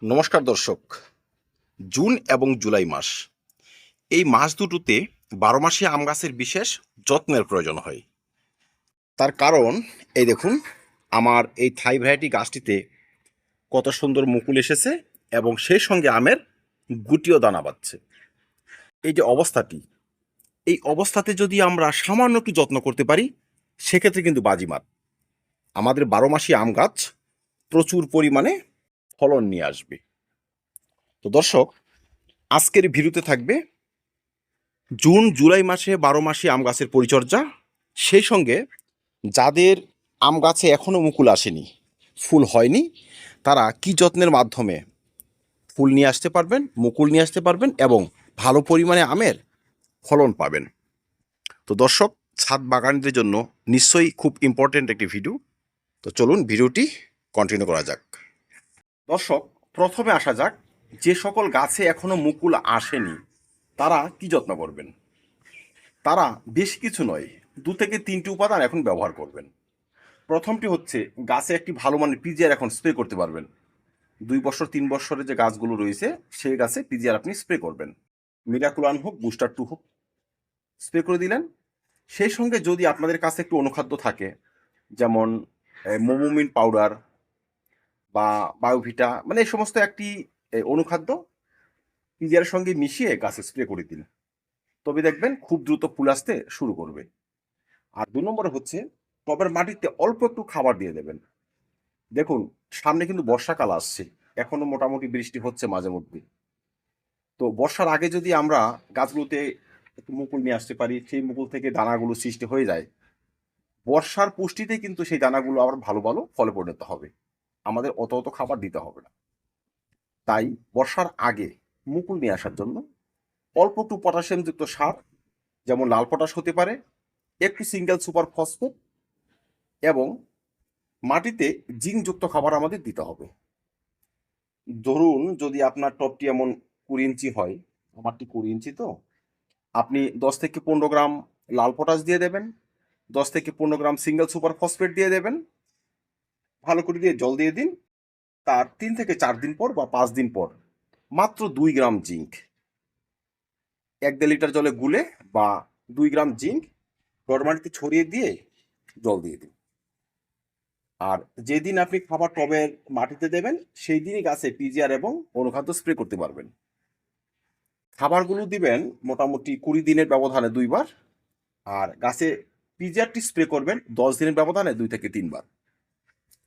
নমস্কার দর্শক। জুন এবং জুলাই মাস, এই মাস দুটোতে 12 মাসি আম গাছের বিশেষ যত্নের প্রয়োজন হয়। তার কারণ এই দেখুন, আমার এই থাই ভ্যারাইটি গাছটিতে কত সুন্দর মুকুল এসেছে এবং সেই সঙ্গে আমের গুটিও দানা বাঁধছে। এই যে অবস্থাটি, এই অবস্থাতে যদি আমরা সামান্য একটু যত্ন করতে পারি, সেক্ষেত্রে কিন্তু বাজিমাত। আমাদের 12 মাসি আম গাছ প্রচুর পরিমাণে ফলন নিয়ে আসবে। তো দর্শক, আজকের ভিডিওতে থাকবে জুন জুলাই মাসে 12 মাসি আম গাছের পরিচর্যা, সেই সঙ্গে যাদের আম গাছে এখনও মুকুল আসেনি, ফুল হয়নি, তারা কি যত্নের মাধ্যমে ফুল নিয়ে আসতে পারবেন, মুকুল নিয়ে আসতে পারবেন এবং ভালো পরিমাণে আমের ফলন পাবেন। তো দর্শক, ছাদ বাগানদের জন্য নিশ্চয়ই খুব ইম্পর্ট্যান্ট একটি ভিডিও। তো চলুন ভিডিওটি কন্টিনিউ করা যাক। দর্শক, প্রথমে আসা যাক, যে সকল গাছে এখনও মুকুল আসেনি তারা কি যত্ন করবেন। তারা বেশি কিছু নয়, 2 থেকে 3টি উপাদান এখন ব্যবহার করবেন। প্রথমটি হচ্ছে, গাছে একটি ভালো মানের পিজিআর এখন স্প্রে করতে পারবেন। 2 বছর 3 বছরের যে গাছগুলো রয়েছে সেই গাছে পিজিআর আপনি স্প্রে করবেন। মিরাকুলান হোক, বুস্টার 2 হোক, স্প্রে করে দিলেন। সেই সঙ্গে যদি আপনাদের কাছে একটু অনুখাদ্য থাকে, যেমন মোমোমিন পাউডার বা বায়োভিটা, মানে এই সমস্ত একটি অনুখাদ্য পিজিআর সঙ্গে মিশিয়ে গাছে স্প্রে করে দিন, তবে দেখবেন খুব দ্রুত ফুল আসতে শুরু করবে। আর 2 নম্বরে হচ্ছে, টবের মাটিতে অল্প একটু খাবার দিয়ে দেবেন। দেখুন, সামনে কিন্তু বর্ষাকাল আসছে, এখনো মোটামুটি বৃষ্টি হচ্ছে মাঝে মধ্যে। তো বর্ষার আগে যদি আমরা গাছগুলোতে একটু মুকুল নিয়ে আসতে পারি, সেই মুকুল থেকে দানাগুলো সৃষ্টি হয়ে যায়, বর্ষার পুষ্টিতে কিন্তু সেই দানাগুলো আবার ভালো ভালো ফলে পরিণত হবে, আমাদের অত অত খাবার দিতে হবে না। তাই বর্ষার আগে মুকুল নিয়ে আসার জন্য অল্প একটু পটাশিয়ামযুক্ত সার, যেমন লাল পটাশ হতে পারে, একটু সিঙ্গেল সুপার ফসফেট এবং মাটিতে জিঙ্কযুক্ত খাবার আমাদের দিতে হবে। ধরুন, যদি আপনার টবটি এমন 20 ইঞ্চি হয়, আমারটি 20 ইঞ্চি, তো আপনি 10 থেকে 15 গ্রাম লাল পটাশ দিয়ে দেবেন, 10 থেকে 15 গ্রাম সিঙ্গেল সুপার ফসফেট দিয়ে দেবেন, ভালো করে দিয়ে জল দিয়ে দিন। তার 3 থেকে 4 দিন পর বা 5 দিন পর মাত্র 2 গ্রাম জিঙ্ক 1 লিটার জলে গুলে, বা 2 গ্রাম জিঙ্ক গড়মাটিতে ছড়িয়ে দিয়ে জল দিয়ে দিন। আর যেদিন আপনি খাবার টবের মাটিতে দেবেন, সেই দিনই গাছে পিজিআর এবং অনুখাদ্য স্প্রে করতে পারবেন। খাবারগুলো দিবেন মোটামুটি 20 দিনের ব্যবধানে 2 বার, আর গাছে পিজিআরটি স্প্রে করবেন 10 দিনের ব্যবধানে 2 থেকে 3 বার।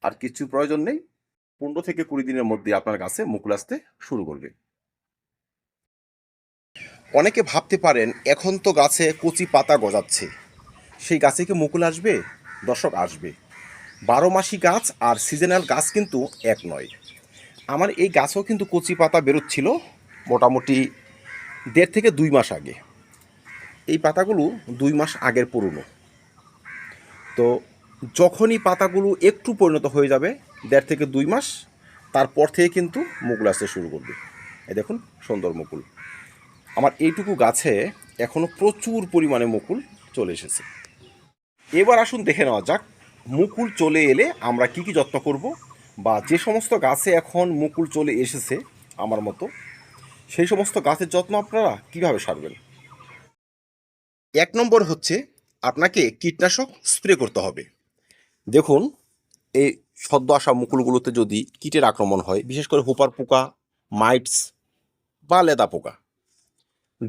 আর কিছু প্রয়োজন নেই, 15 থেকে 20 দিনের মধ্যে আপনার গাছে মুকুল আসতে শুরু করবে। অনেকে ভাবতে পারেন, এখন তো গাছে কচি পাতা গজাচ্ছে, সেই গাছে কি মুকুল আসবে? দর্শক, আসবে। 12 মাসি গাছ আর সিজনাল গাছ কিন্তু এক নয়। আমার এই গাছেও কিন্তু কচি পাতা বেরোচ্ছিল মোটামুটি 1.5 থেকে 2 মাস আগে। এই পাতাগুলো 2 মাস আগের পুরনো। তো যখনই পাতাগুলো একটু পরিণত হয়ে যাবে 1.5 থেকে 2 মাস, তারপর থেকে কিন্তু মুকুল আসতে শুরু করবে। এই দেখুন, সুন্দর মুকুল। আমার এইটুকু গাছে এখনও প্রচুর পরিমাণে মুকুল চলে এসেছে। এবার আসুন দেখে নেওয়া যাক, মুকুল চলে এলে আমরা কি কি যত্ন করব, বা যে সমস্ত গাছে এখন মুকুল চলে এসেছে আমার মতো, সেই সমস্ত গাছের যত্ন আপনারা কিভাবে সারবেন। 1 নম্বর হচ্ছে, আপনাকে কীটনাশক স্প্রে করতে হবে। দেখুন, এই সদ্য আসা মুকুলগুলোতে যদি কীটের আক্রমণ হয়, বিশেষ করে হোপার পোকা, মাইটস বা লেদা পোকা,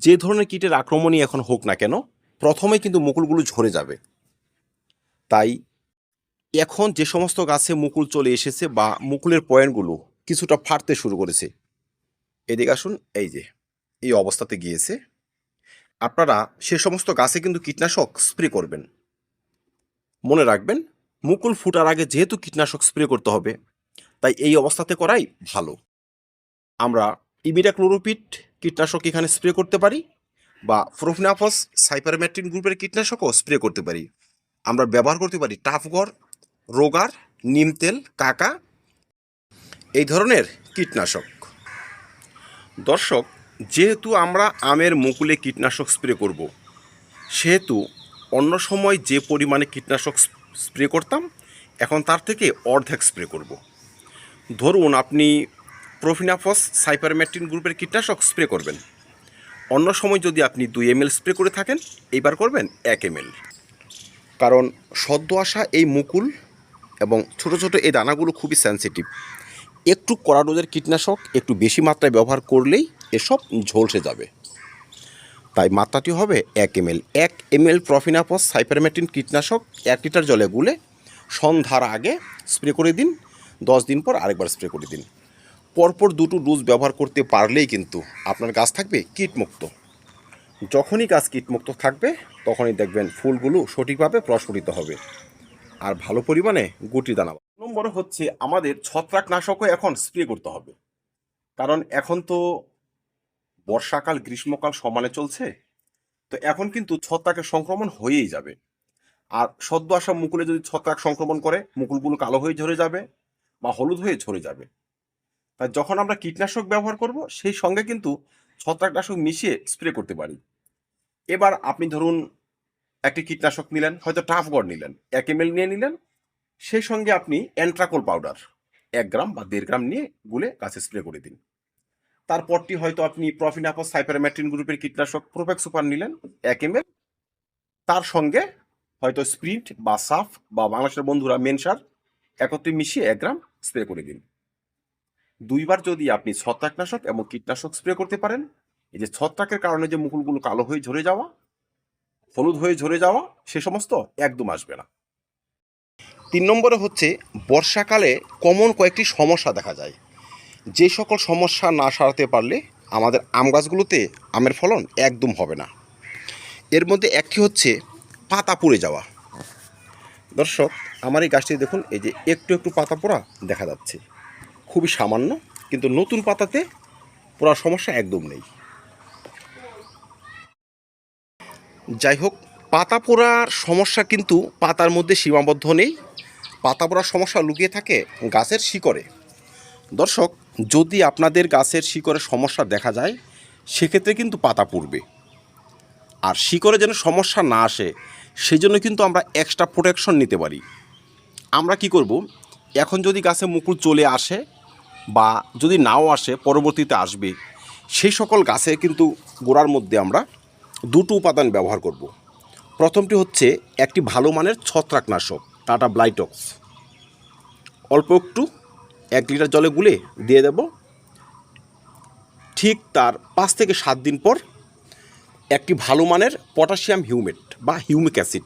যে ধরনের কীটের আক্রমণই এখন হোক না কেন, প্রথমে কিন্তু মুকুলগুলো ঝরে যাবে। তাই এখন যে সমস্ত গাছে মুকুল চলে এসেছে বা মুকুলের পয়েন্টগুলো কিছুটা ফাটতে শুরু করেছে, এদিকে আসুন, এই যে এই অবস্থাতে গিয়েছে, আপনারা সে সমস্ত গাছে কিন্তু কীটনাশক স্প্রে করবেন। মনে রাখবেন, মুকুল ফুটার আগে যেহেতু কীটনাশক স্প্রে করতে হবে, তাই এই অবস্থাতে করাই ভালো। আমরা ইমিডাক্লোরোপিড কীটনাশক এখানে স্প্রে করতে পারি, বা প্রোফিনাফস সাইপারমেট্রিন গ্রুপের কীটনাশকও স্প্রে করতে পারি। আমরা ব্যবহার করতে পারি টাফগড়, রোগার, নিম তেল, কাকা, এই ধরনের কীটনাশক। দর্শক, যেহেতু আমরা আমের মুকুলে কীটনাশক স্প্রে করব, সেহেতু অন্য সময় যে পরিমাণে কীটনাশক স্প্রে করতাম, এখন তার থেকে অর্ধেক স্প্রে করব। ধরুন, আপনি প্রোফিনাফস সাইপারমেট্রিন গ্রুপের কীটনাশক স্প্রে করবেন। অন্য সময় যদি আপনি 2 ml স্প্রে করে থাকেন, এইবার করবেন 1 ml। কারণ সদ্য আসা এই মুকুল এবং ছোট ছোট এই দানাগুলো খুবই সেন্সিটিভ। একটু কড়া ডোজের কীটনাশক একটু বেশি মাত্রায় ব্যবহার করলেই এসব ঝলসে যাবে। তাই মাত্রাটি হবে 1 ml। 1 ml প্রোফিনাফস সাইপারমেট্রিন কীটনাশক 1 লিটার জলে গুলে সন্ধ্যার আগে স্প্রে করে দিন। 10 দিন পর আরেকবার স্প্রে করে দিন। পরপর দুটো ডোজ ব্যবহার করতে পারলেই কিন্তু আপনার গাছ থাকবে কীটমুক্ত। যখনই গাছ কীটমুক্ত থাকবে তখনই দেখবেন ফুলগুলো সঠিকভাবে প্রস্ফুটিত হবে আর ভালো পরিমাণে গুটি দানা। নম্বর হচ্ছে আমাদের ছত্রাকনাশকও এখন স্প্রে করতে হবে। কারণ এখন তো বর্ষাকাল গ্রীষ্মকাল সমানে চলছে, তো এখন কিন্তু ছত্রাকের সংক্রমণ হয়েই যাবে। আর সদ্য আসা মুকুলে যদি ছত্রাক সংক্রমণ করে মুকুলগুলো কালো হয়ে ঝরে যাবে বা হলুদ হয়ে ঝরে যাবে। তাই যখন আমরা কীটনাশক ব্যবহার করব সেই সঙ্গে কিন্তু ছত্রাকনাশক মিশিয়ে স্প্রে করতে পারি। এবার আপনি ধরুন একটি কীটনাশক নিলেন, হয়তো টাফগড় নিলেন, 1 ml নিয়ে নিলেন, সেই সঙ্গে আপনি অ্যান্ট্রাকোল পাউডার 1 গ্রাম বা 1.5 গ্রাম নিয়ে গুলে গাছে স্প্রে করে দিন। তারপরটি হয়তো আপনি প্রোফিনাফস সাইপারমেট্রিন গ্রুপের কীটনাশক প্রোফেক্স সুপার নিলেন 1 ml, তার সঙ্গে হয়তো স্প্রিন্ট বা সাফ বা বাংলাদেশের বন্ধুরা মেনসার একত্রে মিশিয়ে 1 গ্রাম স্প্রে করে দিন। 2 বার যদি আপনি ছত্রাকনাশক এবং কীটনাশক স্প্রে করতে পারেন, এই যে ছত্রাকের কারণে যে মুকুলগুলো কালো হয়ে ঝরে যাওয়া, হলুদ হয়ে ঝরে যাওয়া, সে সমস্ত একদম আসবে না। 3 নম্বরে হচ্ছে বর্ষাকালে কমন কয়েকটি সমস্যা দেখা যায়। যে সকল সমস্যা না সারাতে পারলে আমাদের আম গাছগুলোতে আমের ফলন একদম হবে না। এর মধ্যে একটি হচ্ছে পাতা পুড়ে যাওয়া। দর্শক, আমার এই গাছটি দেখুন, এই যে একটু একটু পাতা পোড়া দেখা যাচ্ছে, খুবই সামান্য, কিন্তু নতুন পাতাতে পোড়ার সমস্যা একদম নেই। যাই হোক, পাতা পোড়ার সমস্যা কিন্তু পাতার মধ্যে সীমাবদ্ধ নেই। পাতা পোড়ার সমস্যা লুকিয়ে থাকে গাছের শিকড়ে। দর্শক, যদি আপনাদের গাছের শিকড়ে সমস্যা দেখা যায় সেক্ষেত্রে কিন্তু পাতা পুড়বে। আর শিকড়ে যেন সমস্যা না আসে সেই জন্য কিন্তু আমরা এক্সট্রা প্রোটেকশন নিতে পারি। আমরা কি করব, এখন যদি গাছে মুকুল চলে আসে বা যদি নাও আসে পরবর্তীতে আসবে, সেই সকল গাছে কিন্তু গোড়ার মধ্যে আমরা দুটো উপাদান ব্যবহার করব। প্রথমটি হচ্ছে একটি ভালো মানের ছত্রাকনাশক টাটা ব্লাইটক্স, অল্প একটু 1 লিটার জলে গুলে দিয়ে দেব। ঠিক তার 5 থেকে 7 দিন পর একটি ভালো মানের পটাশিয়াম হিউমেট বা হিউমিক অ্যাসিড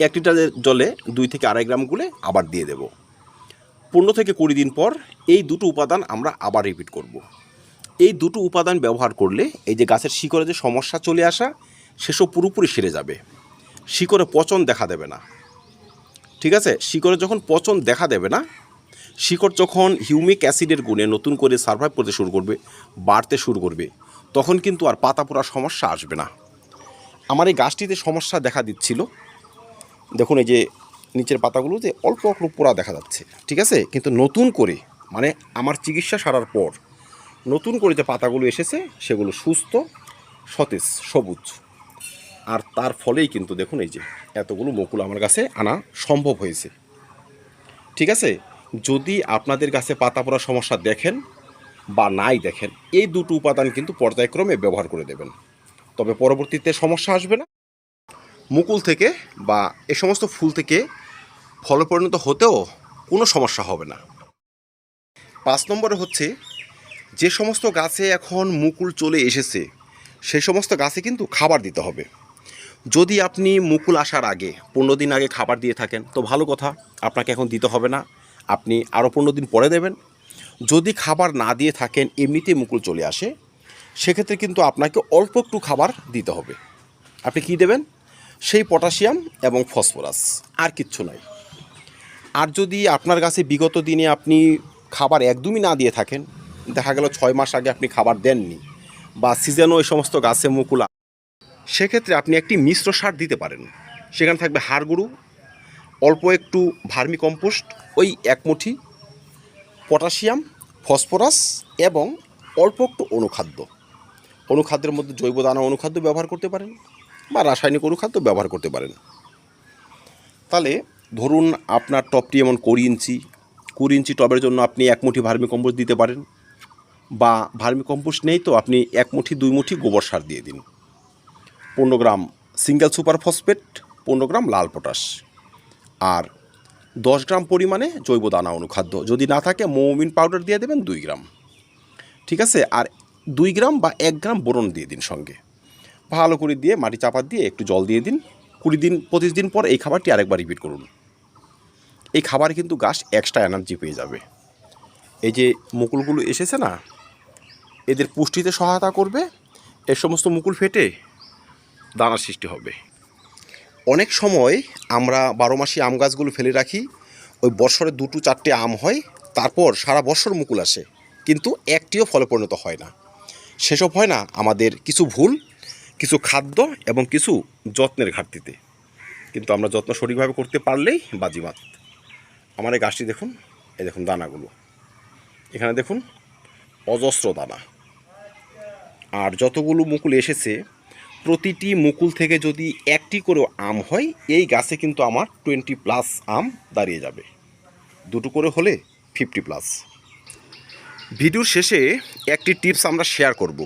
1 লিটার জলে 2 থেকে 2.5 গ্রাম গুলে আবার দিয়ে দেব। 15 থেকে 20 দিন পর এই দুটো উপাদান আমরা আবার রিপিট করব। এই দুটো উপাদান ব্যবহার করলে এই যে গাছের শিকড়ে যে সমস্যা চলে আসা সেসব পুরোপুরি সেরে যাবে। শিকড়ে পচন দেখা দেবে না। ঠিক আছে, শিকড়ে যখন পচন দেখা দেবে না, শিকড় যখন হিউমিক অ্যাসিডের গুণে নতুন করে সার্ভাইভ করতে শুরু করবে, বাড়তে শুরু করবে, তখন কিন্তু আর পাতা পোড়ার সমস্যা আসবে না। আমার এই গাছটিতে সমস্যা দেখা দিচ্ছিল, দেখুন এই যে নিচের পাতাগুলোতে অল্প অল্প পোড়া দেখা যাচ্ছে। ঠিক আছে, কিন্তু নতুন করে মানে আমার চিকিৎসা সারার পর নতুন করে যে পাতাগুলো এসেছে সেগুলো সুস্থ, সতেজ, সবুজ। আর তার ফলেই কিন্তু দেখুন এই যে এতগুলো মুকুল আমার কাছে আনা সম্ভব হয়েছে। ঠিক আছে, যদি আপনাদের গাছে পাতা পোড়ার সমস্যা দেখেন বা নাই দেখেন, এই দুটো উপাদান কিন্তু পর্যায়ক্রমে ব্যবহার করে দেবেন, তবে পরবর্তীতে সমস্যা আসবে না। মুকুল থেকে বা এ সমস্ত ফুল থেকে ফলে পরিণত হতেও কোনো সমস্যা হবে না। 5 নম্বরে হচ্ছে যে সমস্ত গাছে এখন মুকুল চলে এসেছে সেই সমস্ত গাছে কিন্তু খাবার দিতে হবে। যদি আপনি মুকুল আসার আগে 15 দিন আগে খাবার দিয়ে থাকেন তো ভালো কথা, আপনাকে এখন দিতে হবে না, আপনি আরও 15 দিন পরে দেবেন। যদি খাবার না দিয়ে থাকেন, এমনিতেই মুকুল চলে আসে, সেক্ষেত্রে কিন্তু আপনাকে অল্প একটু খাবার দিতে হবে। আপনি কি দেবেন? সেই পটাশিয়াম এবং ফসফরাস, আর কিচ্ছু নয়। আর যদি আপনার গাছে বিগত দিনে আপনি খাবার একদমই না দিয়ে থাকেন, দেখা গেল 6 মাস আগে আপনি খাবার দেননি বা সিজনও এই সমস্ত গাছে মুকুল, সেক্ষেত্রে আপনি একটি মিশ্র সার দিতে পারেন। সেখানে থাকবে হাড় গুঁড়ো, অল্প একটু ভার্মি কম্পোস্ট, ওই 1 মুঠি, পটাশিয়াম, ফসফরাস এবং অল্প একটু অনুখাদ্য। অনুখাদ্যের মধ্যে জৈব দানা অনুখাদ্য ব্যবহার করতে পারেন বা রাসায়নিক অনুখাদ্য ব্যবহার করতে পারেন। তাহলে ধরুন আপনার টবটি এমন 20 ইঞ্চি টবের জন্য আপনি 1 মুঠি ভার্মি কম্পোস্ট দিতে পারেন। বা ভার্মি কম্পোস্ট নেই তো আপনি 1 মুঠি 2 মুঠি গোবর সার দিয়ে দিন, 15 গ্রাম সিঙ্গেল সুপার ফসফেট, 15 গ্রাম লাল পটাশ, আর 10 গ্রাম পরিমাণে জৈব দানা অনুখাদ্য, যদি না থাকে মোমিন পাউডার দিয়ে দেবেন 2 গ্রাম, ঠিক আছে। আর 2 গ্রাম বা 1 গ্রাম বোরন দিয়ে দিন সঙ্গে, ভালো করে দিয়ে মাটি চাপা দিয়ে একটু জল দিয়ে দিন। 20 দিন 25 দিন পর এই খাবারটি আরেকবার রিপিট করুন। এই খাবারে কিন্তু গাছ এক্সট্রা এনার্জি পেয়ে যাবে। এই যে মুকুলগুলো এসেছে না, এদের পুষ্টিতে সহায়তা করবে, এর সমস্ত মুকুল ফেটে দানার সৃষ্টি হবে। অনেক সময় আমরা 12 মাসি আম গাছগুলো ফেলে রাখি, ওই বছরে 2-4টে আম হয়, তারপর সারা বছর মুকুল আসে, কিন্তু একটিও ফলে পরিণত হয় না। সেসব হয় না আমাদের কিছু ভুল, কিছু খাদ্য এবং কিছু যত্নের ঘাটতিতে। কিন্তু আমরা যত্ন সঠিকভাবে করতে পারলেই বাজিমাত। আমার এই গাছটি দেখুন, এই দেখুন দানাগুলো, এখানে দেখুন অজস্র দানা। আর যতগুলো মুকুল এসেছে, প্রতিটি মুকুল থেকে যদি একটি করে আম হয়, এই গাছে কিন্তু আমার 20+ আম দাঁড়িয়ে যাবে। 2টো করে হলে 50+। ভিডিওর শেষে একটি টিপস আমরা শেয়ার করব,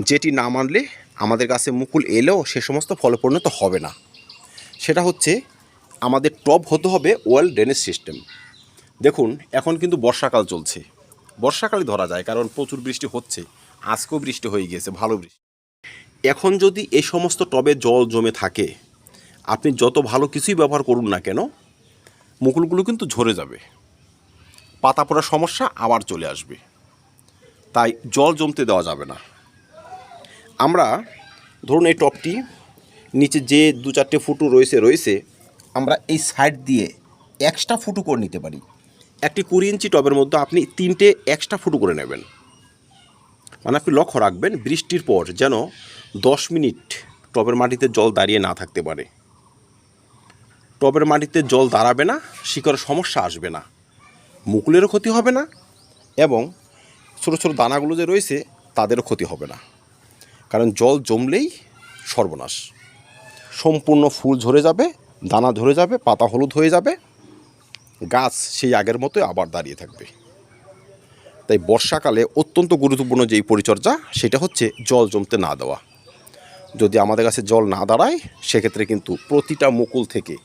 যেটি না মানলে আমাদের গাছে মুকুল এলেও সে সমস্ত ফলে পরিণত হবে না। সেটা হচ্ছে আমাদের টব হতে হবে ওয়েল ড্রেনেজ সিস্টেম। দেখুন এখন কিন্তু বর্ষাকাল চলছে, বর্ষাকালই ধরা যায়, কারণ প্রচুর বৃষ্টি হচ্ছে, আজকেও বৃষ্টি হয়ে গিয়েছে, ভালো বৃষ্টি। এখন যদি এই সমস্ত টবে জল জমে থাকে, আপনি যত ভালো কিছুই ব্যবহার করুন না কেন, মুকুলগুলো কিন্তু ঝরে যাবে, পাতা পড়ার সমস্যা আবার চলে আসবে। তাই জল জমতে দেওয়া যাবে না। আমরা ধরুন এই টবটি নিচে যে 2-4টে ফুটো রয়েছে, আমরা এই সাইড দিয়ে এক্সট্রা ফুটো করে নিতে পারি। একটি 20 ইঞ্চি টবের মধ্যে আপনি 3টে এক্সট্রা ফুটো করে নেবেন। মানে আপনি লক্ষ্য রাখবেন বৃষ্টির পর যেন 10 মিনিট টবের মাটিতে জল দাঁড়িয়ে না থাকতে পারে। টবের মাটিতে জল দাঁড়াবে না, শিকড়ের সমস্যা আসবে না, মুকুলেরও ক্ষতি হবে না, এবং ছোটো ছোটো দানাগুলো যে রয়েছে তাদেরও ক্ষতি হবে না। কারণ জল জমলেই সর্বনাশ, সম্পূর্ণ ফুল ঝরে যাবে, দানা ঝরে যাবে, পাতা হলুদ হয়ে যাবে, গাছ সেই আগের মতোই আবার দাঁড়িয়ে থাকবে। তাই বর্ষাকালে অত্যন্ত গুরুত্বপূর্ণ যেই পরিচর্যা, সেটা হচ্ছে জল জমতে না দেওয়া। যদি আমাদের কাছে জল না দাঁড়ায়, সেক্ষেত্রে কিন্তু প্রতিটা মুকুল থেকে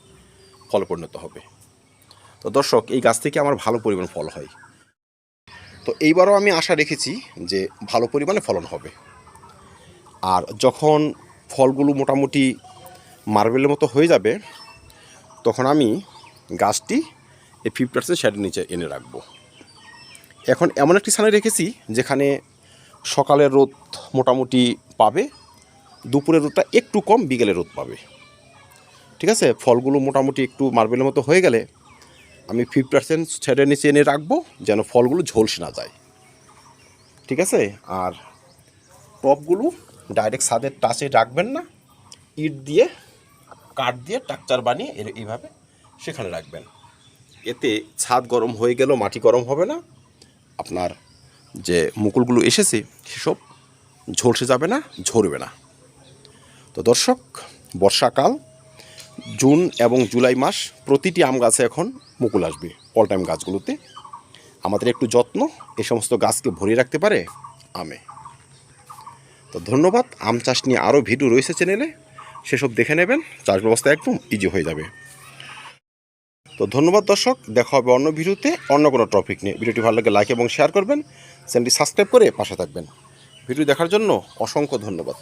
ফল পরিণত হবে। তো দর্শক, এই গাছ থেকে আমার ভালো পরিমাণ ফল হয়। তো এইবারও আমি আশা রেখেছি যে ভালো পরিমাণে ফলন হবে। আর যখন ফলগুলো মোটামুটি মার্বেলের মতো হয়ে যাবে, তখন আমি গাছটি এই 50% শেডের নিচে এনে রাখবো। এখন এমন একটি স্থানে রেখেছি যেখানে সকালের রোদ মোটামুটি পাবে, দুপুরের রোদটা একটু কম, বিকেলের রোদ পাবে, ঠিক আছে। ফলগুলো মোটামুটি একটু মার্বেলের মতো হয়ে গেলে আমি 50% শেডের নিচে এনে রাখবো, যেন ফলগুলো ঝলসে না যায়, ঠিক আছে। আর টবগুলো ডাইরেক্ট ছাদের টাচে রাখবেন না, ইট দিয়ে কাঠ দিয়ে স্ট্রাকচার বানিয়ে এইভাবে সেখানে রাখবেন। এতে ছাদ গরম হয়ে গেলেও মাটি গরম হবে না, আপনার যে মুকুলগুলো এসেছে সেসব ঝলসে যাবে না, ঝরবে না। তো দর্শক, বর্ষাকাল জুন এবং জুলাই মাস, প্রতিটি আম গাছে এখন মুকুল আসবে। অল টাইম গাছগুলোতে আমাদের একটু যত্ন এই সমস্ত গাছকে ভরিয়ে রাখতে পারে আমে। তো ধন্যবাদ। আম চাষ নিয়ে আরও ভিডিও রয়েছে চ্যানেলে, সেসব দেখে নেবেন, চাষ ব্যবস্থা একদম ইজি হয়ে যাবে। তো ধন্যবাদ দর্শক, দেখা হবে অন্য ভিডিওতে অন্য কোনো টপিক নিয়ে। ভিডিওটি ভালো লাগে লাইক এবং শেয়ার করবেন, চ্যানেলটি সাবস্ক্রাইব করে পাশে থাকবেন। ভিডিও দেখার জন্য অসংখ্য ধন্যবাদ।